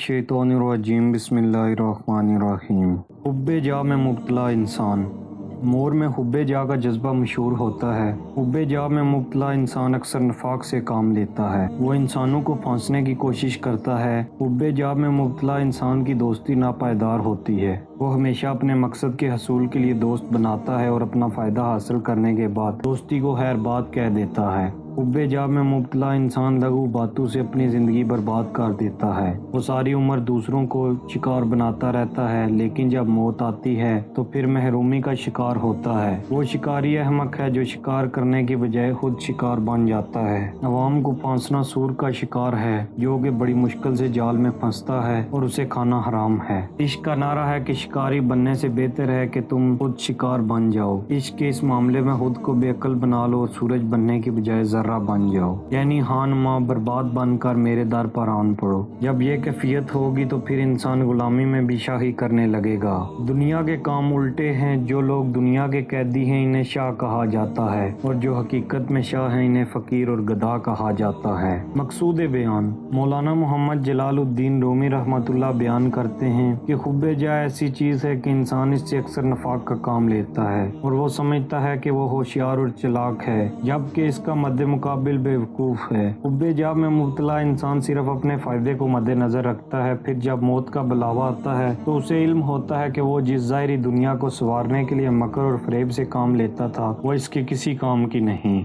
मिनश्शैतानिर्रजीम बिस्मिल्लाहिर्रहमानिर्रहीम। हुब्बे जा में मुब्तला इंसान। मोर में हुब्बे जा का जज्बा मशहूर होता है। हुब्बे जा में मुब्तला इंसान अक्सर नफाक से काम लेता है। वो इंसानों को फांसने की कोशिश करता है। हुब्बे जा में मुब्तला इंसान की दोस्ती नापायदार होती है। वो हमेशा अपने मकसद के हसूल के लिए दोस्त बनाता है और अपना फ़ायदा हासिल करने के बाद दोस्ती को खैर बात कह देता है। हुब्बे जा में मुब्तला इंसान लघु बातों से अपनी ज़िंदगी बर्बाद कर देता है। वो सारी उम्र दूसरों को शिकार बनाता रहता है, लेकिन जब मौत आती है तो फिर महरूमी का शिकार होता है। वो शिकारी अहमक है जो शिकार करने के बजाय खुद शिकार बन जाता है। अवाम को फांसना सूर का शिकार है जो कि बड़ी मुश्किल से जाल में फंसता है और उसे खाना हराम है। इश्क का नारा है कि शिकारी बनने से बेहतर है कि तुम खुद शिकार बन जाओ। इश्क के इस मामले में खुद को बेअक्ल बना लो और सूरज बनने की बजाय जर्रा बन जाओ, यानी हान माँ बर्बाद बनकर मेरे दर पर आन पड़ो। जब ये कैफियत होगी तो फिर इंसान गुलामी में भी शाही करने लगेगा। दुनिया के काम उल्टे हैं। जो लोग दुनिया के कैदी हैं इन्हें शाह कहा जाता है, और जो हकीकत में शाह हैं इन्हें फकीर और गधा कहा जाता है। मकसूद बयान। मौलाना मोहम्मद जलालुद्दीन रूमी रहमतुल्लाह बयान करते हैं कि हुब्बे जा ऐसी चीज़ है कि इंसान इससे अक्सर नफाक का काम लेता है और वो समझता है कि वो होशियार और चालाक है, जबकि इसका मद्दे मुकाबिल बेवकूफ़ है। हुब्बे जा में मुब्तला इंसान सिर्फ अपने फ़ायदे को मद्देनज़र रखता है। फिर जब मौत का बुलावा आता है तो उसे इल्म होता है कि वो जिस ज़ाहिरी दुनिया को संवारने के लिए मकर और फ़रेब से काम लेता था वो इसके किसी काम की नहीं।